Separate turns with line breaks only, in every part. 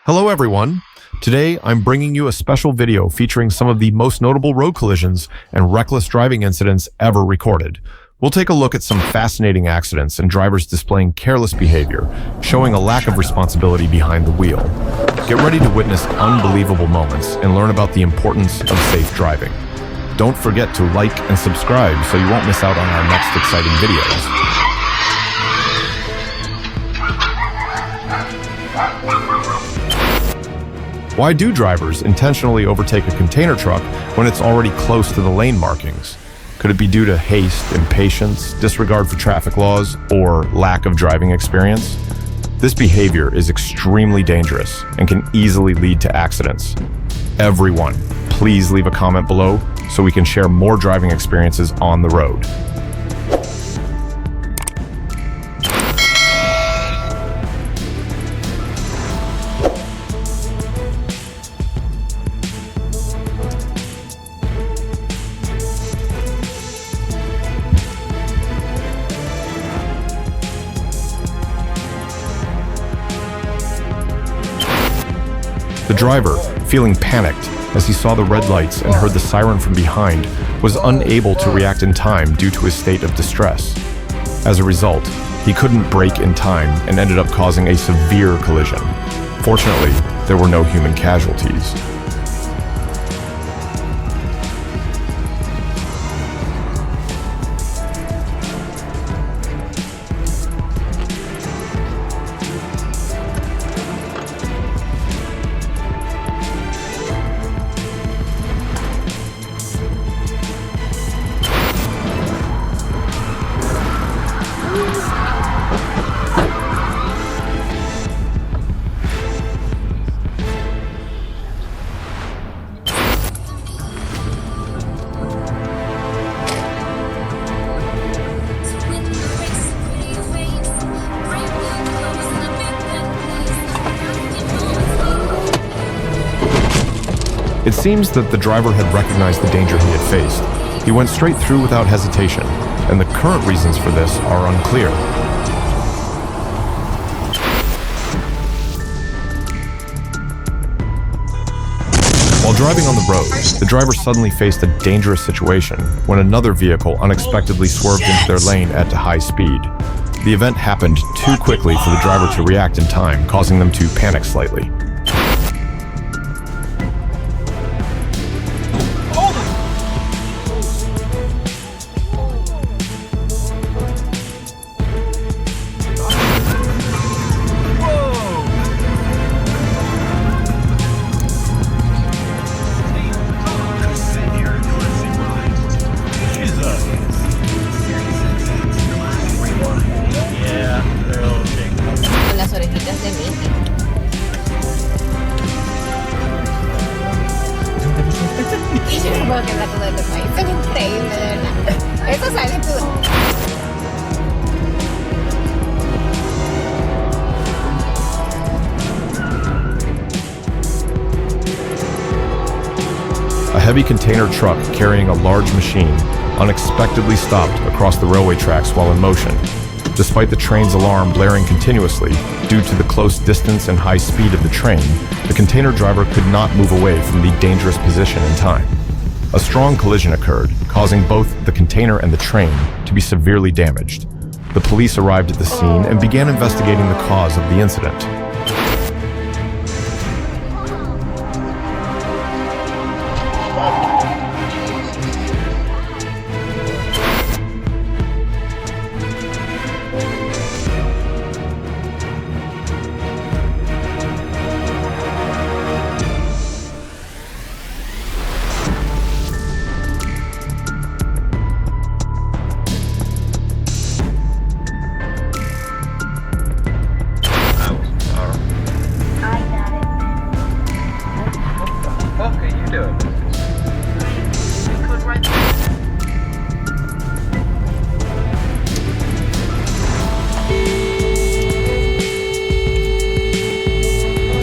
Hello everyone! Today I'm bringing you a special video featuring some of the most notable road collisions and reckless driving incidents ever recorded. We'll take a look at some fascinating accidents and drivers displaying careless behavior, showing a lack of responsibility behind the wheel. Get ready to witness unbelievable moments and learn about the importance of safe driving. Don't forget to like and subscribe so you won't miss out on our next exciting videos. Why do drivers intentionally overtake a container truck when it's already close to the lane markings? Could it be due to haste, impatience, disregard for traffic laws, or lack of driving experience? This behavior is extremely dangerous and can easily lead to accidents. Everyone, please leave a comment below so we can share more driving experiences on the road. The driver, feeling panicked as he saw the red lights and heard the siren from behind, was unable to react in time due to his state of distress. As a result, he couldn't brake in time and ended up causing a severe collision. Fortunately, there were no human casualties. It seems that the driver had recognized the danger he had faced. He went straight through without hesitation, and the current reasons for this are unclear. While driving on the road, the driver suddenly faced a dangerous situation when another vehicle unexpectedly swerved into their lane at a high speed. The event happened too quickly for the driver to react in time, causing them to panic slightly.
Y yo no puedo quedar todo el país. Es increíble, de verdad. Eso sale tú.
A heavy container truck carrying a large machine unexpectedly stopped across the railway tracks while in motion. Despite the train's alarm blaring continuously, due to the close distance and high speed of the train, the container driver could not move away from the dangerous position in time. A strong collision occurred, causing both the container and the train to be severely damaged. The police arrived at the scene and began investigating the cause of the incident.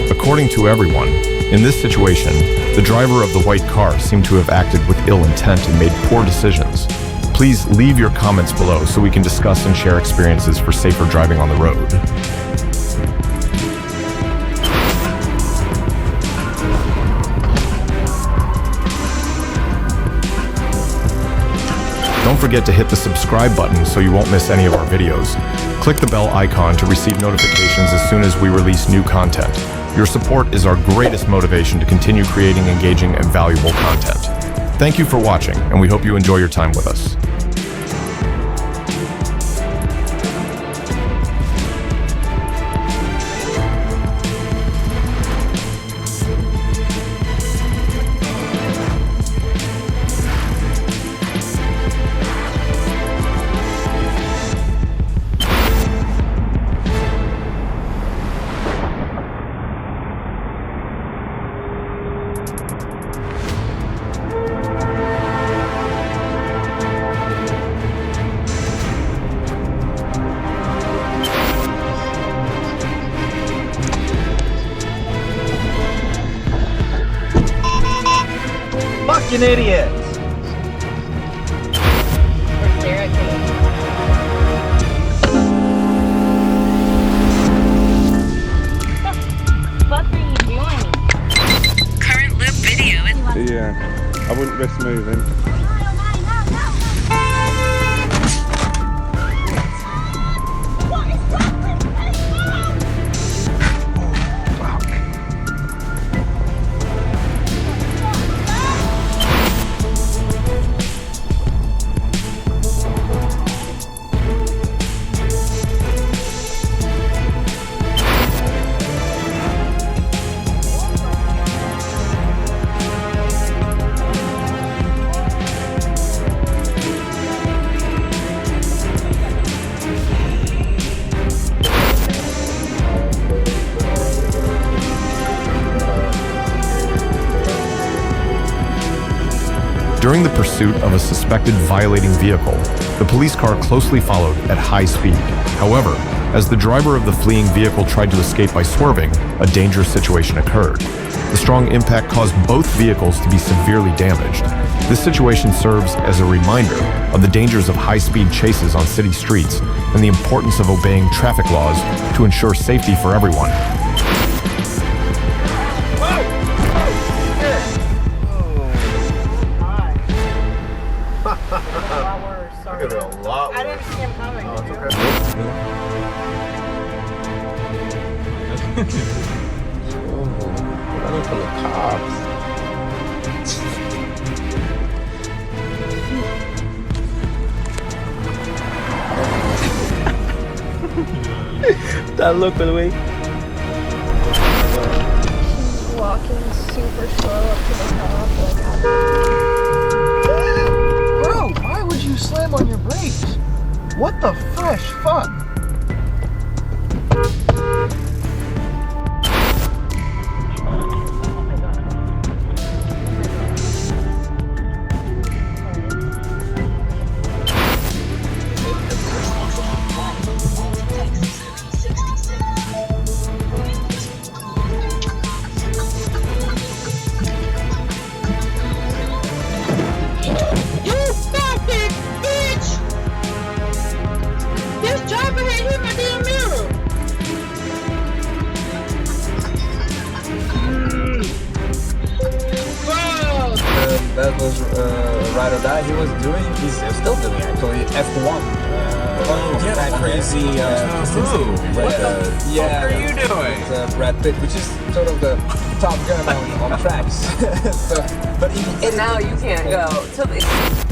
According to everyone, in this situation, the driver of the white car seemed to have acted with ill intent and made poor decisions. Please leave your comments below so we can discuss and share experiences for safer driving on the road. forget to hit the subscribe button so you won't miss any of our videos. Click the bell icon to receive notifications as soon as we release new content. Your support is our greatest motivation to continue creating engaging and valuable content. Thank you for watching, and we hope you enjoy your time with us.
Fucking idiots!
What are you doing?
Current loop video is...
Yeah, I wouldn't risk moving.
During the pursuit of a suspected violating vehicle, the police car closely followed at high speed. However, as the driver of the fleeing vehicle tried to escape by swerving, a dangerous situation occurred. The strong impact caused both vehicles to be severely damaged. This situation serves as a reminder of the dangers of high-speed chases on city streets and the importance of obeying traffic laws to ensure safety for everyone.
I didn't see him coming.
Oh, it's okay.
Running from the cops. That look, by the way.
Walking super slow up to the top.
Bro, why would you slam on your brakes? What the fresh fuck? That was Ride or Die. He was doing, he's still doing actually, F1. That crazy
What the fuck are you doing?
Brad Pitt, which is sort of the Top Gun on tracks. So, but
And now you can't go to the...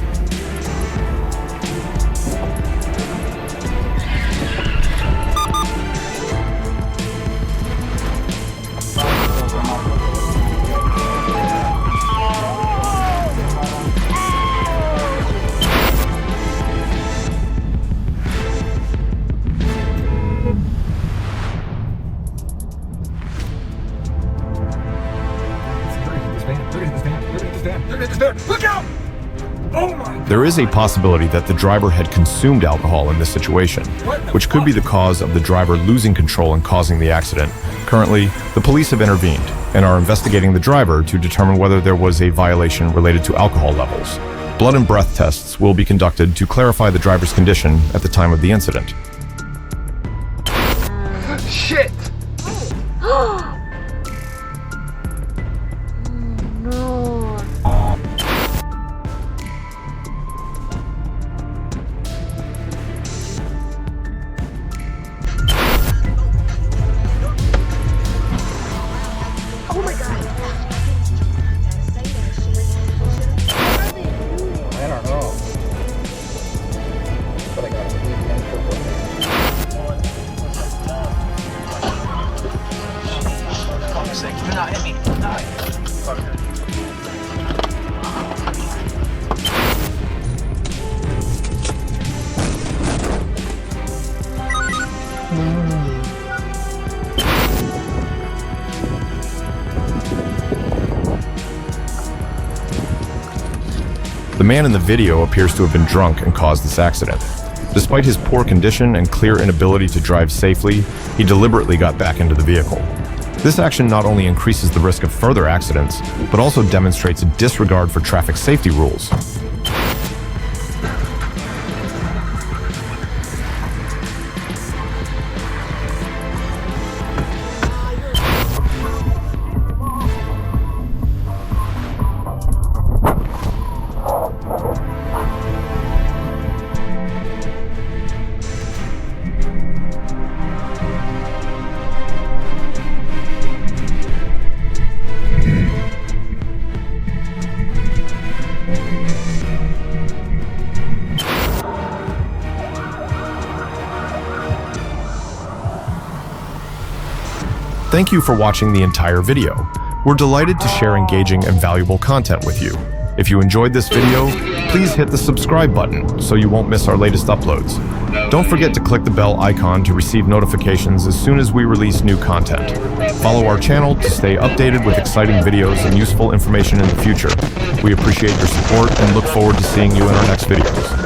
Look out! Oh my!
There is a possibility that the driver had consumed alcohol in this situation, which could be the cause of the driver losing control and causing the accident. Currently, the police have intervened and are investigating the driver to determine whether there was a violation related to alcohol levels. Blood and breath tests will be conducted to clarify the driver's condition at the time of the incident.
shit!
No.
Do not hit me. Die. Fucker.
The man in the video appears to have been drunk and caused this accident. Despite his poor condition and clear inability to drive safely, he deliberately got back into the vehicle. This action not only increases the risk of further accidents, but also demonstrates a disregard for traffic safety rules. Thank you for watching the entire video. We're delighted to share engaging and valuable content with you. If you enjoyed this video, please hit the subscribe button so you won't miss our latest uploads. Don't forget to click the bell icon to receive notifications as soon as we release new content. Follow our channel to stay updated with exciting videos and useful information in the future. We appreciate your support and look forward to seeing you in our next videos.